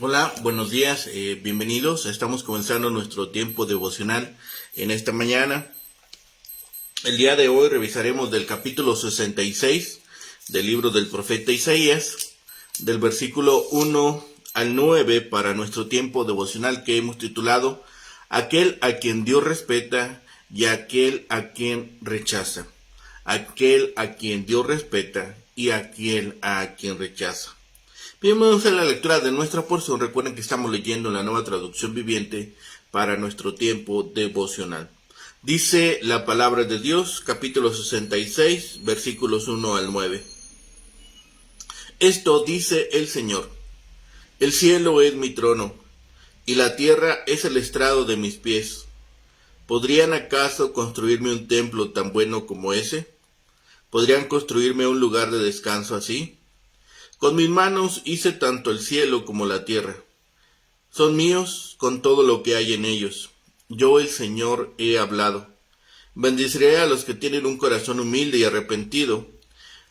Hola, buenos días, bienvenidos. Estamos comenzando nuestro tiempo devocional en esta mañana. El día de hoy revisaremos del capítulo 66 del libro del profeta Isaías, del versículo 1 al 9 para nuestro tiempo devocional que hemos titulado Aquel a quien Dios respeta y aquel a quien rechaza. Aquel a quien Dios respeta y aquel a quien rechaza. Bienvenidos a la lectura de nuestra porción. Recuerden que estamos leyendo la Nueva Traducción Viviente para nuestro tiempo devocional. Dice la palabra de Dios, capítulo 66, versículos 1 al 9. Esto dice el Señor: El cielo es mi trono, y la tierra es el estrado de mis pies. ¿Podrían acaso construirme un templo tan bueno como ese? ¿Podrían construirme un lugar de descanso así? Con mis manos hice tanto el cielo como la tierra. Son míos con todo lo que hay en ellos. Yo, el Señor, he hablado. Bendeciré a los que tienen un corazón humilde y arrepentido,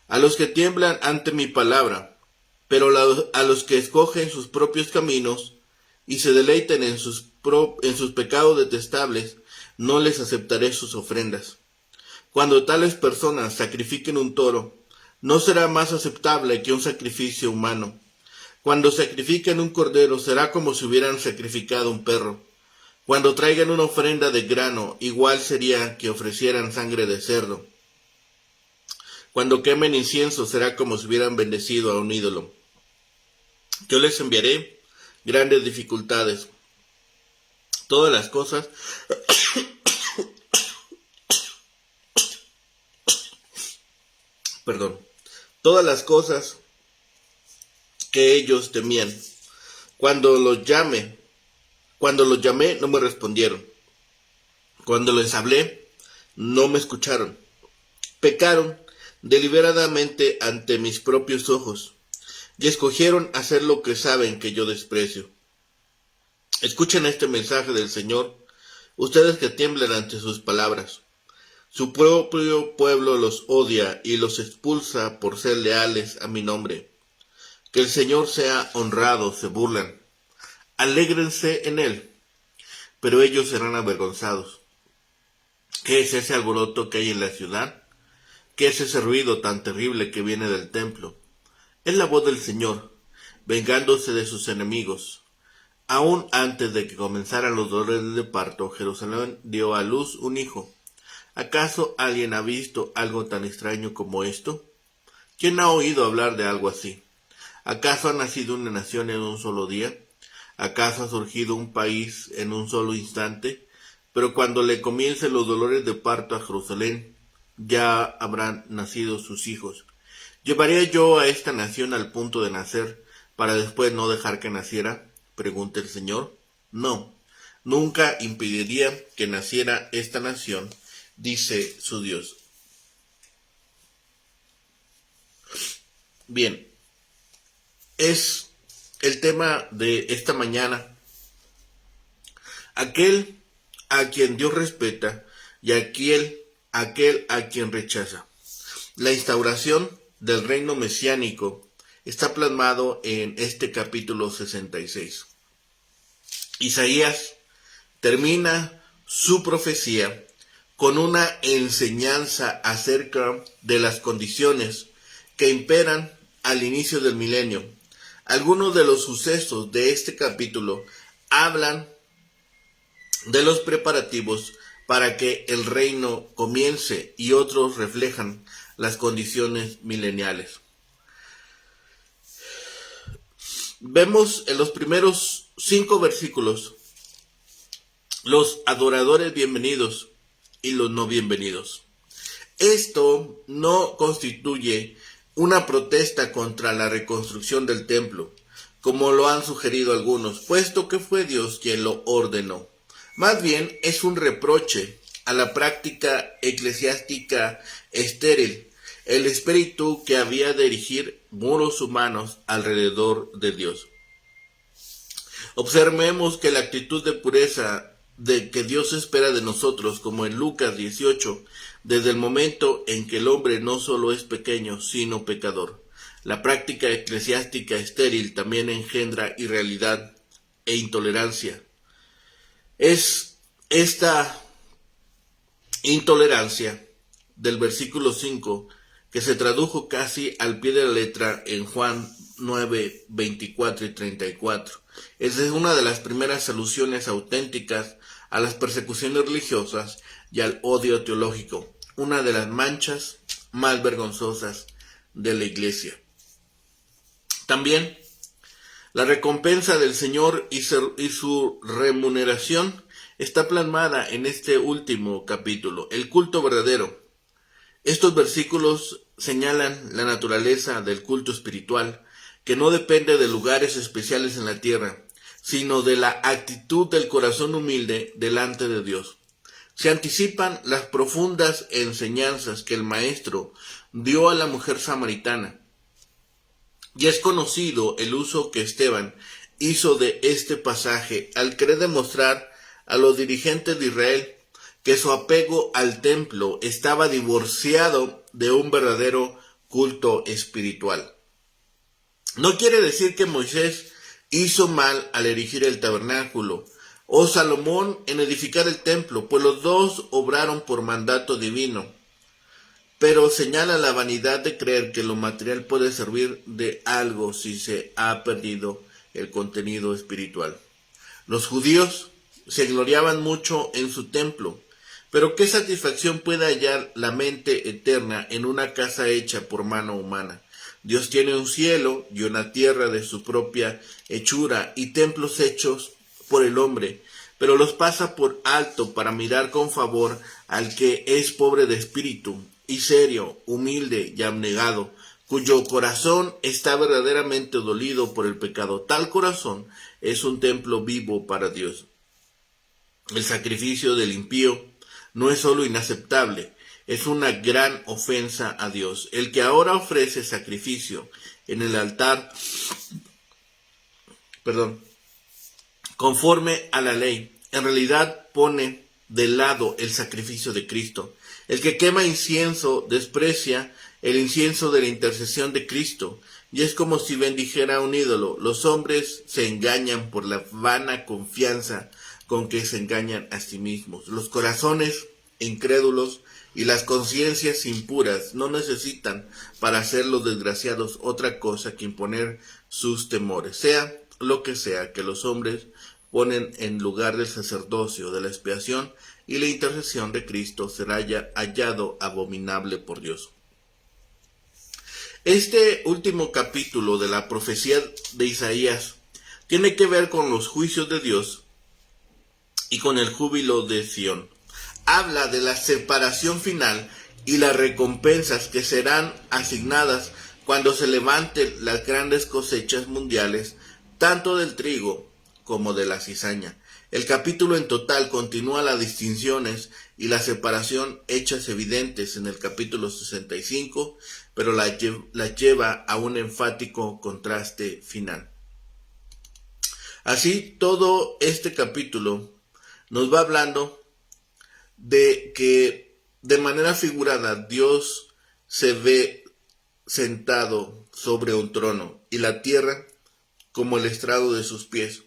a los que tiemblan ante mi palabra, pero a los que escogen sus propios caminos y se deleiten en sus pecados detestables, no les aceptaré sus ofrendas. Cuando tales personas sacrifiquen un toro, no será más aceptable que un sacrificio humano. Cuando sacrifiquen un cordero, será como si hubieran sacrificado un perro. Cuando traigan una ofrenda de grano, igual sería que ofrecieran sangre de cerdo. Cuando quemen incienso, será como si hubieran bendecido a un ídolo. Yo les enviaré grandes dificultades. Todas las cosas todas las cosas que ellos temían. Cuando los llamé, no me respondieron. Cuando les hablé, no me escucharon. Pecaron deliberadamente ante mis propios ojos y escogieron hacer lo que saben que yo desprecio. Escuchen este mensaje del Señor, ustedes que tiemblan ante sus palabras. Su propio pueblo los odia y los expulsa por ser leales a mi nombre. Que el Señor sea honrado, se burlan. Alégrense en él, pero ellos serán avergonzados. ¿Qué es ese alboroto que hay en la ciudad? ¿Qué es ese ruido tan terrible que viene del templo? Es la voz del Señor, vengándose de sus enemigos. Aún antes de que comenzaran los dolores de parto, Jerusalén dio a luz un hijo. ¿Acaso alguien ha visto algo tan extraño como esto? ¿Quién ha oído hablar de algo así? ¿Acaso ha nacido una nación en un solo día? ¿Acaso ha surgido un país en un solo instante? Pero cuando le comiencen los dolores de parto a Jerusalén, ya habrán nacido sus hijos. ¿Llevaría yo a esta nación al punto de nacer para después no dejar que naciera? Pregunta el Señor. No, nunca impediría que naciera esta nación, dice su Dios. Bien, es el tema de esta mañana. Aquel a quien Dios respeta y aquel a quien rechaza. La instauración del reino mesiánico está plasmado en este capítulo 66. Isaías termina su profecía con una enseñanza acerca de las condiciones que imperan al inicio del milenio. Algunos de los sucesos de este capítulo hablan de los preparativos para que el reino comience y otros reflejan las condiciones mileniales. Vemos en los primeros 5 versículos los adoradores bienvenidos y los no bienvenidos. Esto no constituye una protesta contra la reconstrucción del templo, como lo han sugerido algunos, puesto que fue Dios quien lo ordenó. Más bien es un reproche a la práctica eclesiástica estéril, el espíritu que había de erigir muros humanos alrededor de Dios. Observemos que la actitud de pureza de que Dios espera de nosotros, como en Lucas 18, desde el momento en que el hombre no solo es pequeño, sino pecador. La práctica eclesiástica estéril también engendra irrealidad e intolerancia. Es esta intolerancia del versículo 5 que se tradujo casi al pie de la letra en Juan 9, 24 y 34. Es una de las primeras alusiones auténticas a las persecuciones religiosas y al odio teológico, una de las manchas más vergonzosas de la Iglesia. También la recompensa del Señor y su remuneración está plasmada en este último capítulo, el culto verdadero. Estos versículos señalan la naturaleza del culto espiritual, que no depende de lugares especiales en la tierra, sino de la actitud del corazón humilde delante de Dios. Se anticipan las profundas enseñanzas que el Maestro dio a la mujer samaritana. Y es conocido el uso que Esteban hizo de este pasaje al querer demostrar a los dirigentes de Israel que su apego al templo estaba divorciado de un verdadero culto espiritual. No quiere decir que Moisés hizo mal al erigir el tabernáculo, o Salomón en edificar el templo, pues los dos obraron por mandato divino. Pero señala la vanidad de creer que lo material puede servir de algo si se ha perdido el contenido espiritual. Los judíos se gloriaban mucho en su templo, pero ¿qué satisfacción puede hallar la mente eterna en una casa hecha por mano humana? Dios tiene un cielo y una tierra de su propia hechura y templos hechos por el hombre, pero los pasa por alto para mirar con favor al que es pobre de espíritu y serio, humilde y abnegado, cuyo corazón está verdaderamente dolido por el pecado. Tal corazón es un templo vivo para Dios. El sacrificio del impío no es solo inaceptable, es una gran ofensa a Dios. El que ahora ofrece sacrificio en el altar, conforme a la ley, en realidad pone de lado el sacrificio de Cristo. El que quema incienso desprecia el incienso de la intercesión de Cristo, y es como si bendijera a un ídolo. Los hombres se engañan por la vana confianza con que se engañan a sí mismos. Los corazones incrédulos y las conciencias impuras no necesitan para ser los desgraciados otra cosa que imponer sus temores, sea lo que sea que los hombres ponen en lugar del sacerdocio de la expiación y la intercesión de Cristo será hallado abominable por Dios. Este último capítulo de la profecía de Isaías tiene que ver con los juicios de Dios y con el júbilo de Sión. Habla de la separación final y las recompensas que serán asignadas cuando se levanten las grandes cosechas mundiales, tanto del trigo como de la cizaña. El capítulo en total continúa las distinciones y la separación hechas evidentes en el capítulo 65, pero la lleva a un enfático contraste final. Así, todo este capítulo nos va hablando de que de manera figurada Dios se ve sentado sobre un trono y la tierra como el estrado de sus pies.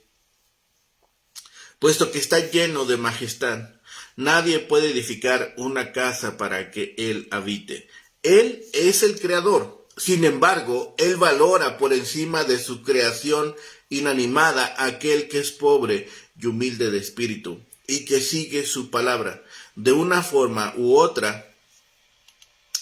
Puesto que está lleno de majestad, nadie puede edificar una casa para que Él habite. Él es el creador. Sin embargo, Él valora por encima de su creación inanimada a aquel que es pobre y humilde de espíritu y que sigue su palabra. De una forma u otra,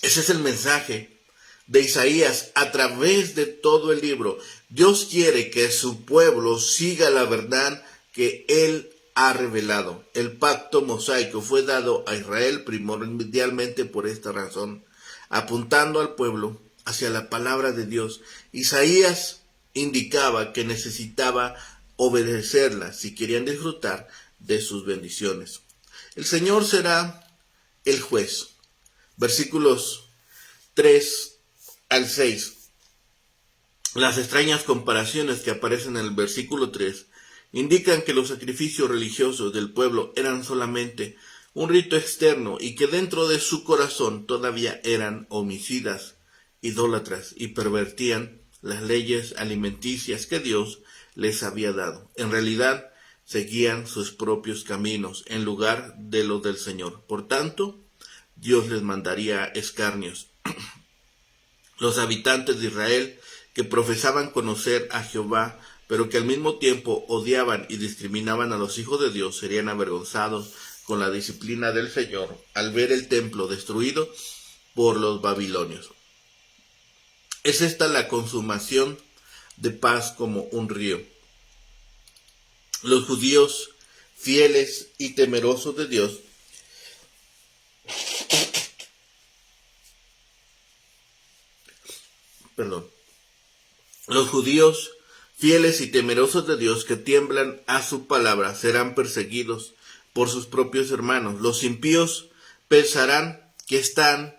ese es el mensaje de Isaías a través de todo el libro. Dios quiere que su pueblo siga la verdad que Él ha revelado. El pacto mosaico fue dado a Israel primordialmente por esta razón, apuntando al pueblo hacia la palabra de Dios. Isaías indicaba que necesitaba obedecerla si querían disfrutar de sus bendiciones. El Señor será el juez. Versículos 3 al 6. Las extrañas comparaciones que aparecen en el versículo 3 indican que los sacrificios religiosos del pueblo eran solamente un rito externo y que dentro de su corazón todavía eran homicidas idólatras y pervertían las leyes alimenticias que Dios les había dado. En realidad, seguían sus propios caminos en lugar de los del Señor. Por tanto, Dios les mandaría escarnios. Los habitantes de Israel, que profesaban conocer a Jehová, pero que al mismo tiempo odiaban y discriminaban a los hijos de Dios, serían avergonzados con la disciplina del Señor al ver el templo destruido por los babilonios. Es esta la consumación de paz como un río. Los judíos fieles y temerosos de Dios Los judíos fieles y temerosos de Dios que tiemblan a su palabra serán perseguidos por sus propios hermanos. Los impíos pensarán que están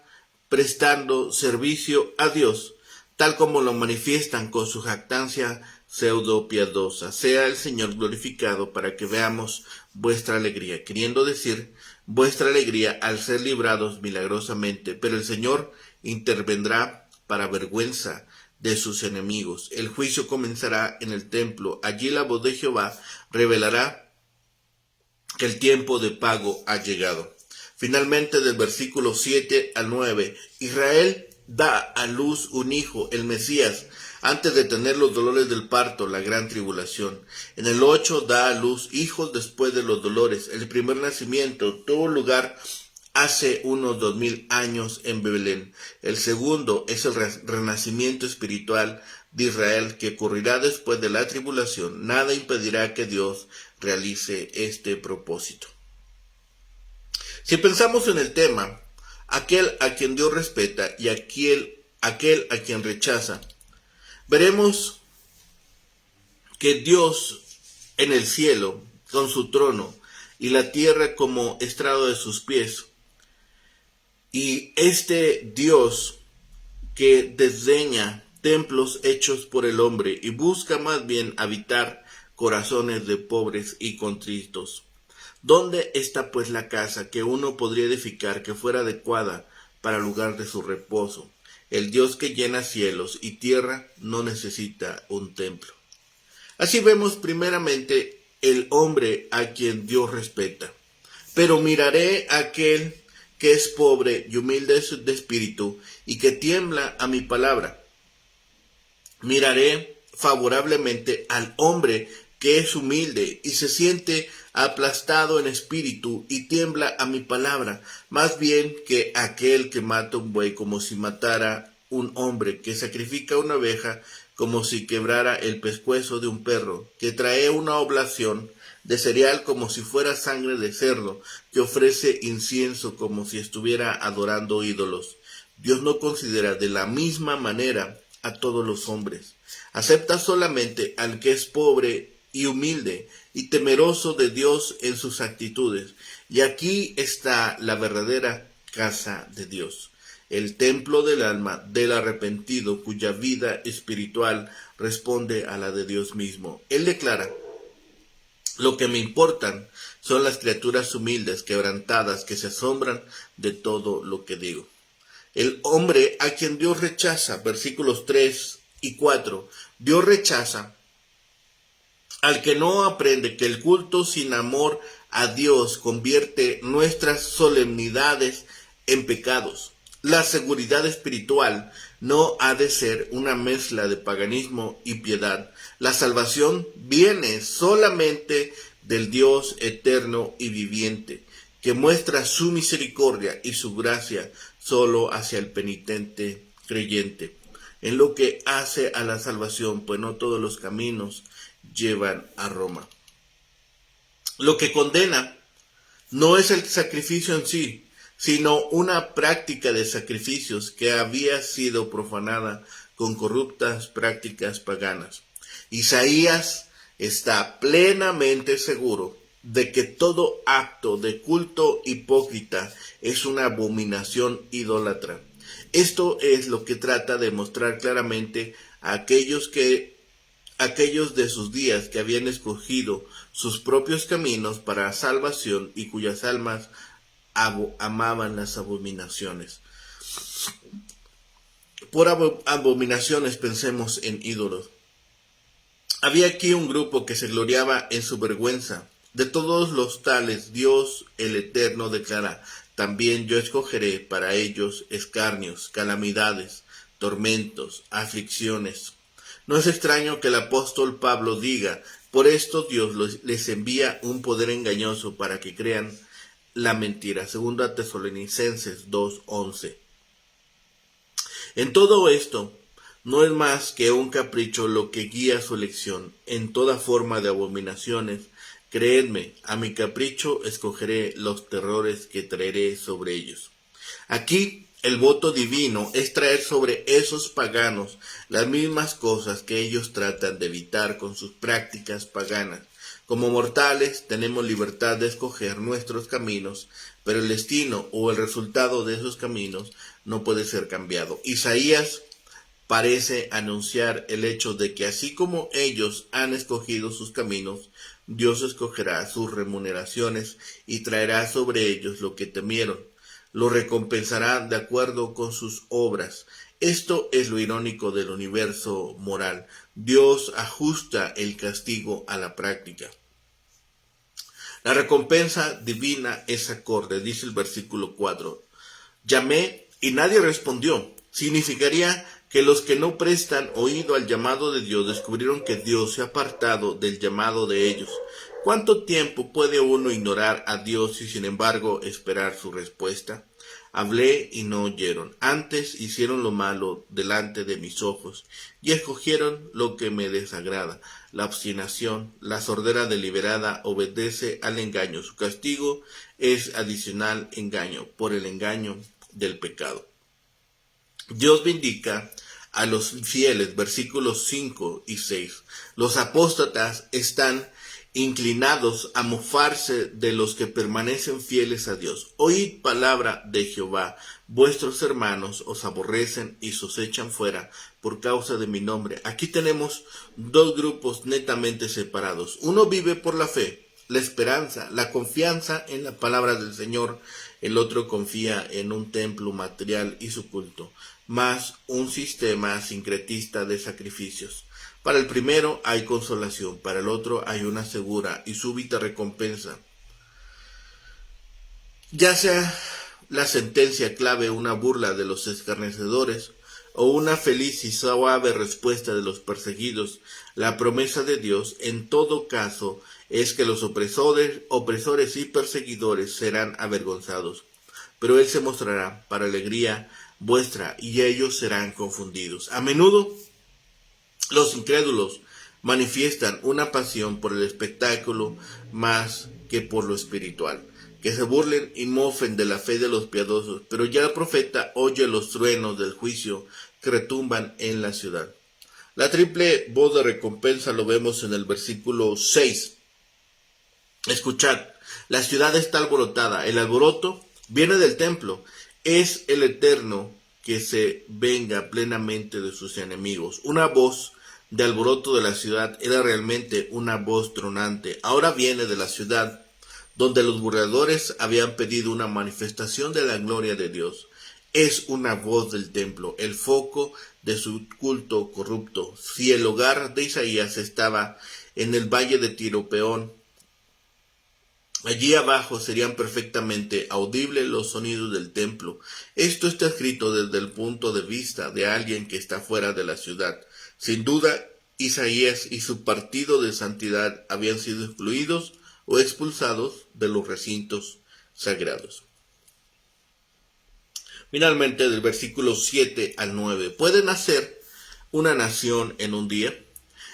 prestando servicio a Dios, tal como lo manifiestan con su jactancia pseudo piadosa. Sea el Señor glorificado para que veamos vuestra alegría, queriendo decir vuestra alegría al ser librados milagrosamente, pero el Señor intervendrá para vergüenza de sus enemigos. El juicio comenzará en el templo. Allí la voz de Jehová revelará que el tiempo de pago ha llegado. Finalmente, del versículo 7 al 9, Israel da a luz un hijo, el Mesías, antes de tener los dolores del parto, la gran tribulación. En el 8 da a luz hijos después de los dolores. El primer nacimiento tuvo lugar hace unos 2000 años en Belén. El segundo es el renacimiento espiritual de Israel que ocurrirá después de la tribulación. Nada impedirá que Dios realice este propósito. Si pensamos en el tema, aquel a quien Dios respeta y aquel a quien rechaza, veremos que Dios en el cielo, con su trono, y la tierra como estrado de sus pies, y este Dios que desdeña templos hechos por el hombre y busca más bien habitar corazones de pobres y contritos. ¿Dónde está pues la casa que uno podría edificar que fuera adecuada para el lugar de su reposo? El Dios que llena cielos y tierra no necesita un templo. Así vemos primeramente el hombre a quien Dios respeta. Pero miraré a aquel que es pobre y humilde de espíritu y que tiembla a mi palabra. Miraré favorablemente al hombre que es humilde y se siente aplastado en espíritu y tiembla a mi palabra, más bien que aquel que mata un buey como si matara un hombre, que sacrifica una oveja como si quebrara el pescuezo de un perro, que trae una oblación de cereal como si fuera sangre de cerdo, que ofrece incienso como si estuviera adorando ídolos. Dios no considera de la misma manera a todos los hombres. Acepta solamente al que es pobre y humilde y temeroso de Dios en sus actitudes. Y aquí está la verdadera casa de Dios, el templo del alma del arrepentido cuya vida espiritual responde a la de Dios mismo. Él declara: lo que me importan son las criaturas humildes, quebrantadas, que se asombran de todo lo que digo. El hombre a quien Dios rechaza, versículos 3 y 4, Dios rechaza al que no aprende que el culto sin amor a Dios convierte nuestras solemnidades en pecados. La seguridad espiritual no ha de ser una mezcla de paganismo y piedad. La salvación viene solamente del Dios eterno y viviente, que muestra su misericordia y su gracia solo hacia el penitente creyente. En lo que hace a la salvación, pues no todos los caminos llevan a Roma. Lo que condena no es el sacrificio en sí, sino una práctica de sacrificios que había sido profanada con corruptas prácticas paganas. Isaías está plenamente seguro de que todo acto de culto hipócrita es una abominación idólatra. Esto es lo que trata de mostrar claramente a aquellos de sus días que habían escogido sus propios caminos para salvación y cuyas almas amaban las abominaciones. Por abominaciones pensemos en ídolos. Había aquí un grupo que se gloriaba en su vergüenza. De todos los tales, Dios el Eterno declara: también yo escogeré para ellos escarnios, calamidades, tormentos, aflicciones. No es extraño que el apóstol Pablo diga: por esto Dios les envía un poder engañoso para que crean la mentira. 2 Tesalonicenses 2:11. En todo esto, no es más que un capricho lo que guía su elección en toda forma de abominaciones. Creedme, a mi capricho escogeré los terrores que traeré sobre ellos. Aquí el voto divino es traer sobre esos paganos las mismas cosas que ellos tratan de evitar con sus prácticas paganas. Como mortales tenemos libertad de escoger nuestros caminos, pero el destino o el resultado de esos caminos no puede ser cambiado. Isaías parece anunciar el hecho de que así como ellos han escogido sus caminos, Dios escogerá sus remuneraciones y traerá sobre ellos lo que temieron. Lo recompensará de acuerdo con sus obras. Esto es lo irónico del universo moral. Dios ajusta el castigo a la práctica. La recompensa divina es acorde, dice el versículo 4. Llamé y nadie respondió. Significaría que los que no prestan oído al llamado de Dios descubrieron que Dios se ha apartado del llamado de ellos. ¿Cuánto tiempo puede uno ignorar a Dios y sin embargo esperar su respuesta? Hablé y no oyeron. Antes hicieron lo malo delante de mis ojos y escogieron lo que me desagrada. La obstinación, la sordera deliberada obedece al engaño. Su castigo es adicional engaño por el engaño del pecado. Dios vindica a los fieles, versículos 5 y 6. Los apóstatas están inclinados a mofarse de los que permanecen fieles a Dios. Oíd palabra de Jehová: vuestros hermanos os aborrecen y os echan fuera por causa de mi nombre. Aquí tenemos dos grupos netamente separados. Uno vive por la fe, la esperanza, la confianza en la palabra del Señor. El otro confía en un templo material y su culto, más un sistema sincretista de sacrificios. Para el primero hay consolación, para el otro hay una segura y súbita recompensa. Ya sea la sentencia clave una burla de los escarnecedores o una feliz y suave respuesta de los perseguidos, la promesa de Dios en todo caso es que los opresores y perseguidores serán avergonzados, pero Él se mostrará para alegría vuestra y ellos serán confundidos. A menudo los incrédulos manifiestan una pasión por el espectáculo más que por lo espiritual, que se burlen y mofen de la fe de los piadosos, pero ya el profeta oye los truenos del juicio que retumban en la ciudad. La triple voz de recompensa lo vemos en el versículo 6. Escuchad, la ciudad está alborotada, el alboroto viene del templo, es el Eterno que se venga plenamente de sus enemigos. Una voz de alboroto de la ciudad era realmente una voz tronante. Ahora viene de la ciudad donde los burladores habían pedido una manifestación de la gloria de Dios. Es una voz del templo, el foco de su culto corrupto. Si el hogar de Isaías estaba en el valle de Tiro-Peón, allí abajo serían perfectamente audibles los sonidos del templo. Esto está escrito desde el punto de vista de alguien que está fuera de la ciudad. Sin duda, Isaías y su partido de santidad habían sido excluidos o expulsados de los recintos sagrados. Finalmente, del versículo 7 al 9, ¿puede nacer una nación en un día?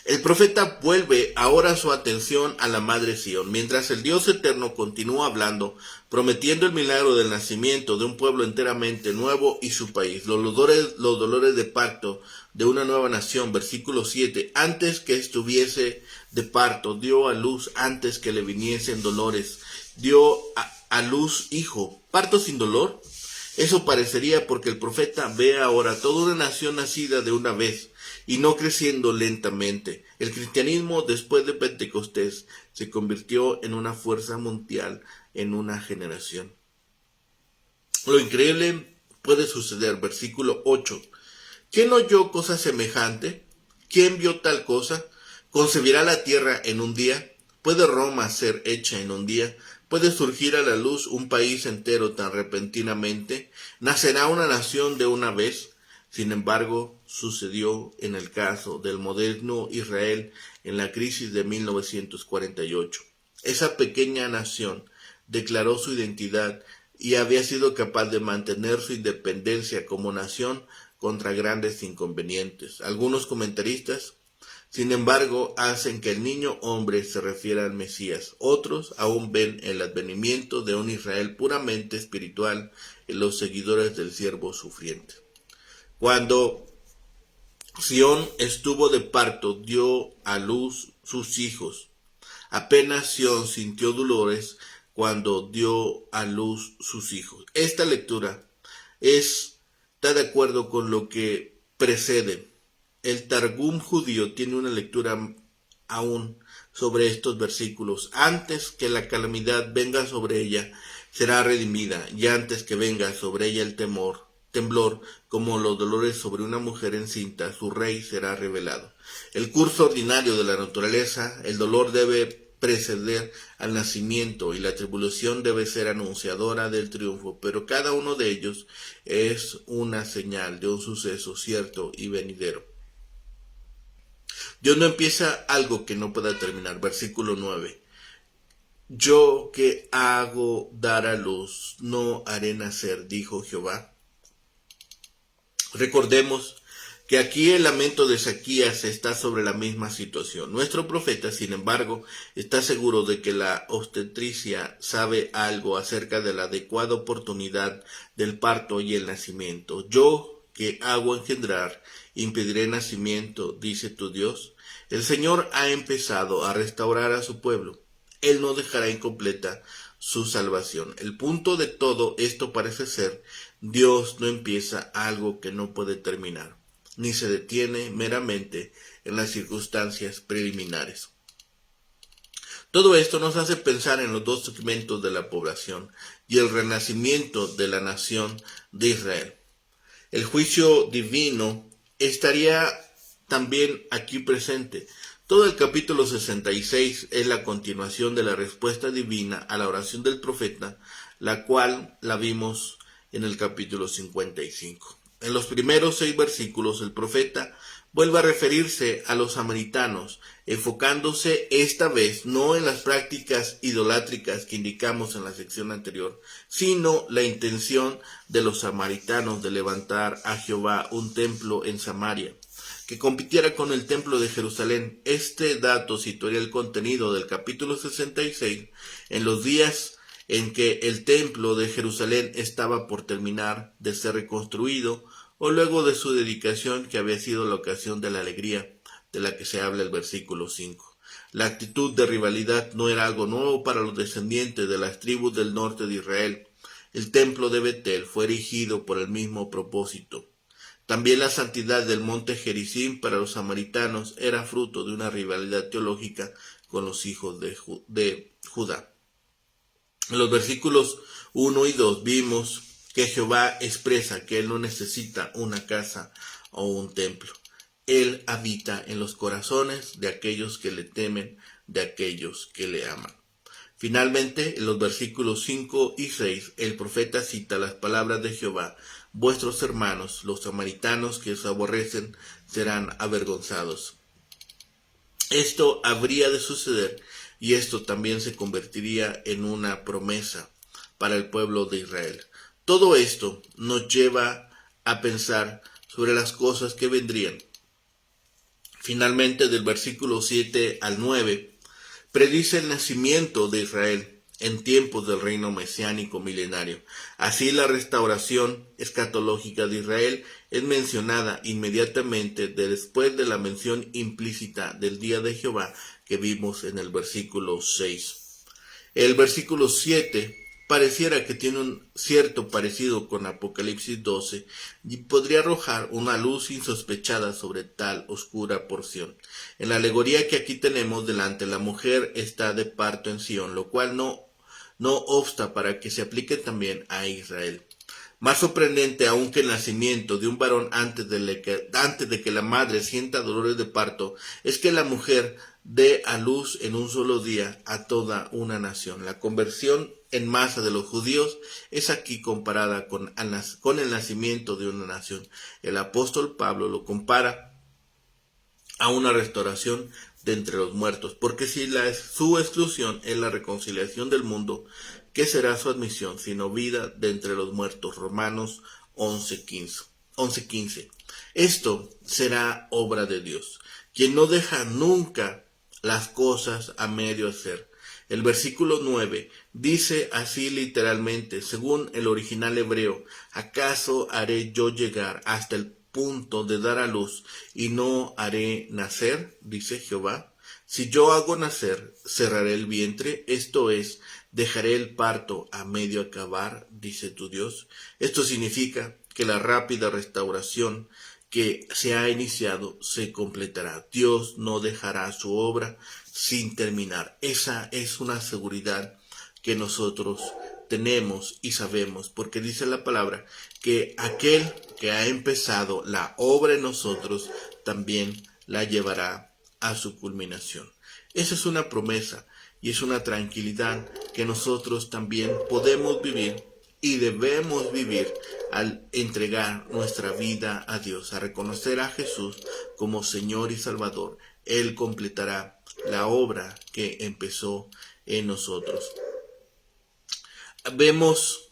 El profeta vuelve ahora su atención a la madre Sión, mientras el Dios eterno continúa hablando, prometiendo el milagro del nacimiento de un pueblo enteramente nuevo y su país, los dolores de parto de una nueva nación. Versículo 7, antes que estuviese de parto, dio a luz antes que le viniesen dolores, dio a luz hijo. ¿Parto sin dolor? Eso parecería porque el profeta ve ahora toda una nación nacida de una vez y no creciendo lentamente. El cristianismo después de Pentecostés se convirtió en una fuerza mundial en una generación. Lo increíble puede suceder. Versículo 8. ¿Quién oyó cosa semejante? ¿Quién vio tal cosa? ¿Concebirá la tierra en un día? ¿Puede Roma ser hecha en un día? ¿Puede surgir a la luz un país entero tan repentinamente? ¿Nacerá una nación de una vez? Sin embargo, sucedió en el caso del moderno Israel en la crisis de 1948. Esa pequeña nación declaró su identidad y había sido capaz de mantener su independencia como nación contra grandes inconvenientes. Algunos comentaristas, sin embargo, hacen que el niño hombre se refiera al Mesías. Otros aún ven el advenimiento de un Israel puramente espiritual en los seguidores del siervo sufriente. Cuando Sión estuvo de parto, dio a luz sus hijos. Apenas Sión sintió dolores cuando dio a luz sus hijos. Esta lectura está de acuerdo con lo que precede. El Targum judío tiene una lectura aún sobre estos versículos. Antes que la calamidad venga sobre ella, será redimida, y antes que venga sobre ella el temblor, como los dolores sobre una mujer encinta, su rey será revelado. El curso ordinario de la naturaleza, el dolor debe preceder al nacimiento y la tribulación debe ser anunciadora del triunfo, pero cada uno de ellos es una señal de un suceso cierto y venidero. Dios no empieza algo que no pueda terminar. Versículo 9. Yo que hago dar a luz, no haré nacer, dijo Jehová. Recordemos que aquí el lamento de Ezequías está sobre la misma situación. Nuestro profeta, sin embargo, está seguro de que la obstetricia sabe algo acerca de la adecuada oportunidad del parto y el nacimiento. Yo que hago engendrar, impediré nacimiento, dice tu Dios. El Señor ha empezado a restaurar a su pueblo. Él no dejará incompleta su salvación. El punto de todo esto parece ser: Dios no empieza algo que no puede terminar, ni se detiene meramente en las circunstancias preliminares. Todo esto nos hace pensar en los dos segmentos de la población y el renacimiento de la nación de Israel. El juicio divino estaría también aquí presente. Todo el capítulo 66 es la continuación de la respuesta divina a la oración del profeta, la cual la vimos en el capítulo 55. En los primeros 6 versículos el profeta vuelve a referirse a los samaritanos, enfocándose esta vez no en las prácticas idolátricas que indicamos en la sección anterior, sino la intención de los samaritanos de levantar a Jehová un templo en Samaria, que compitiera con el templo de Jerusalén. Este dato situaría el contenido del capítulo 66 en los días en que el templo de Jerusalén estaba por terminar de ser reconstruido, o luego de su dedicación, que había sido la ocasión de la alegría de la que se habla el versículo 5. La actitud de rivalidad no era algo nuevo para los descendientes de las tribus del norte de Israel. El templo de Betel fue erigido por el mismo propósito. También la santidad del monte Gerizim para los samaritanos era fruto de una rivalidad teológica con los hijos de Judá. En los versículos 1 y 2 vimos que Jehová expresa que Él no necesita una casa o un templo. Él habita en los corazones de aquellos que le temen, de aquellos que le aman. Finalmente, en los versículos 5 y 6, el profeta cita las palabras de Jehová: vuestros hermanos, los samaritanos que os aborrecen, serán avergonzados. Esto habría de suceder, y esto también se convertiría en una promesa para el pueblo de Israel. Todo esto nos lleva a pensar sobre las cosas que vendrían. Finalmente, del versículo 7 al 9, predice el nacimiento de Israel en tiempos del reino mesiánico milenario. Así, la restauración escatológica de Israel es mencionada inmediatamente después de la mención implícita del día de Jehová que vimos en el versículo 6. El versículo 7 pareciera que tiene un cierto parecido con Apocalipsis 12 y podría arrojar una luz insospechada sobre tal oscura porción. En la alegoría que aquí tenemos delante, la mujer está de parto en Sión, lo cual no obsta para que se aplique también a Israel. Más sorprendente aún que el nacimiento de un varón antes de que la madre sienta dolores de parto, es que la mujer dé a luz en un solo día a toda una nación. La conversión en masa de los judíos es aquí comparada con el nacimiento de una nación. El apóstol Pablo lo compara a una restauración de entre los muertos, porque si su exclusión es la reconciliación del mundo, ¿qué será su admisión sino vida de entre los muertos? Romanos 11:15. Esto será obra de Dios, quien no deja nunca las cosas a medio hacer. El versículo 9 dice así literalmente, según el original hebreo: ¿acaso haré yo llegar hasta el punto de dar a luz y no haré nacer? Dice Jehová. Si yo hago nacer, cerraré el vientre, esto es, dejaré el parto a medio acabar, dice tu Dios. Esto significa que la rápida restauración que se ha iniciado se completará. Dios no dejará su obra sin terminar. Esa es una seguridad que nosotros tenemos y sabemos, porque dice la palabra que aquel que ha empezado la obra en nosotros también la llevará a su culminación. Esa es una promesa y es una tranquilidad que nosotros también podemos vivir y debemos vivir al entregar nuestra vida a Dios, a reconocer a Jesús como Señor y Salvador. Él completará la obra que empezó en nosotros. Vemos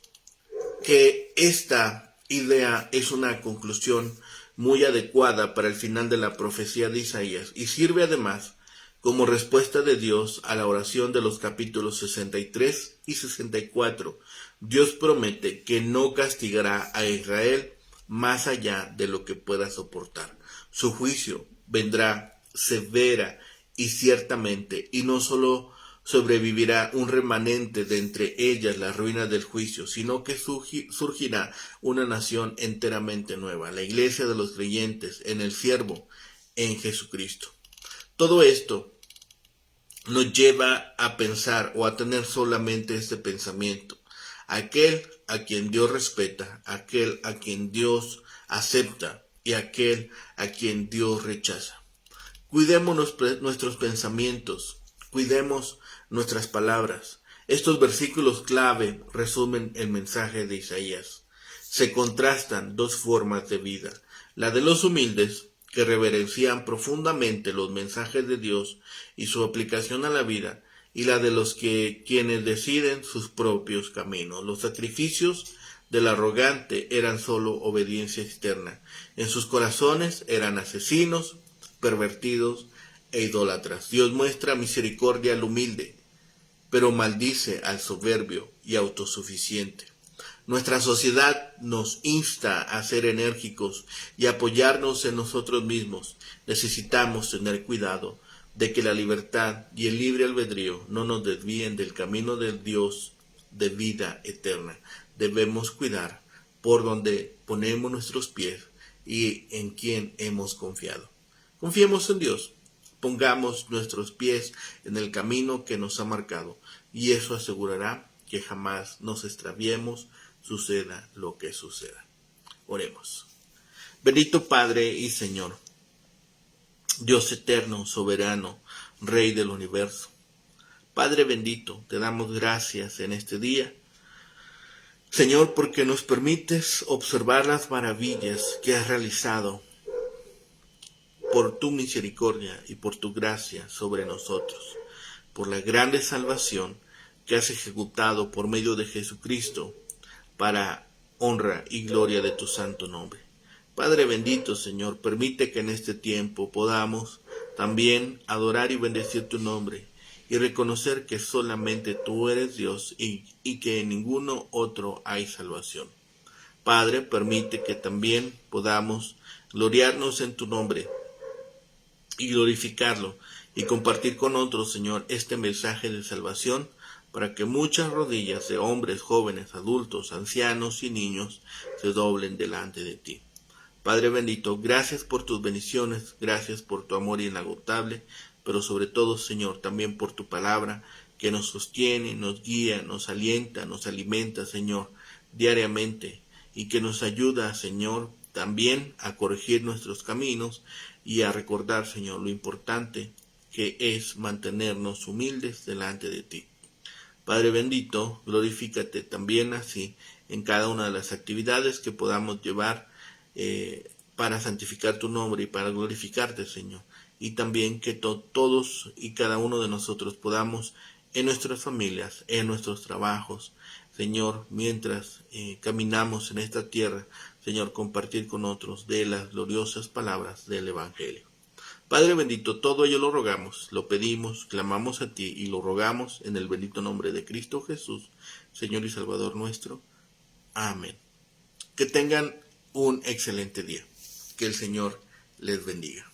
que esta idea es una conclusión muy adecuada para el final de la profecía de Isaías y sirve además como respuesta de Dios a la oración de los capítulos 63 y 64. Dios promete que no castigará a Israel más allá de lo que pueda soportar. Su juicio vendrá severa y ciertamente, y no solo sobrevivirá un remanente de entre ellas las ruinas del juicio, sino que surgirá una nación enteramente nueva, la iglesia de los creyentes en el siervo, en Jesucristo. Todo esto nos lleva a pensar o a tener solamente este pensamiento: aquel a quien Dios respeta, aquel a quien Dios acepta y aquel a quien Dios rechaza. Cuidemos nuestros pensamientos, cuidemos nuestras palabras. Estos versículos clave resumen el mensaje de Isaías. Se contrastan dos formas de vida: la de los humildes, que reverencian profundamente los mensajes de Dios y su aplicación a la vida, y la de los quienes deciden sus propios caminos. Los sacrificios del arrogante eran solo obediencia externa. En sus corazones eran asesinos, pervertidos e idólatras. Dios muestra misericordia al humilde, pero maldice al soberbio y autosuficiente. Nuestra sociedad nos insta a ser enérgicos y apoyarnos en nosotros mismos. Necesitamos tener cuidado de que la libertad y el libre albedrío no nos desvíen del camino del Dios de vida eterna. Debemos cuidar por donde ponemos nuestros pies y en quién hemos confiado. Confiemos en Dios, pongamos nuestros pies en el camino que nos ha marcado, y eso asegurará que jamás nos extraviemos, suceda lo que suceda. Oremos. Bendito Padre y Señor, Dios eterno, soberano, Rey del universo. Padre bendito, te damos gracias en este día, Señor, porque nos permites observar las maravillas que has realizado por tu misericordia y por tu gracia sobre nosotros, por la grande salvación que has ejecutado por medio de Jesucristo, para honra y gloria de tu santo nombre. Padre bendito, Señor, permite que en este tiempo podamos también adorar y bendecir tu nombre y reconocer que solamente tú eres Dios y que en ninguno otro hay salvación. Padre, permite que también podamos gloriarnos en tu nombre y glorificarlo y compartir con otros, Señor, este mensaje de salvación, para que muchas rodillas de hombres, jóvenes, adultos, ancianos y niños se doblen delante de ti. Padre bendito, gracias por tus bendiciones, gracias por tu amor inagotable, pero sobre todo, Señor, también por tu palabra que nos sostiene, nos guía, nos alienta, nos alimenta, Señor, diariamente, y que nos ayuda, Señor, también a corregir nuestros caminos y a recordar, Señor, lo importante que es mantenernos humildes delante de ti. Padre bendito, glorifícate también así en cada una de las actividades que podamos llevar para santificar tu nombre y para glorificarte, Señor. Y también que todos y cada uno de nosotros podamos en nuestras familias, en nuestros trabajos, Señor, mientras caminamos en esta tierra, Señor, compartir con otros de las gloriosas palabras del Evangelio. Padre bendito, todo ello lo rogamos, lo pedimos, clamamos a ti y lo rogamos en el bendito nombre de Cristo Jesús, Señor y Salvador nuestro. Amén. Que tengan un excelente día. Que el Señor les bendiga.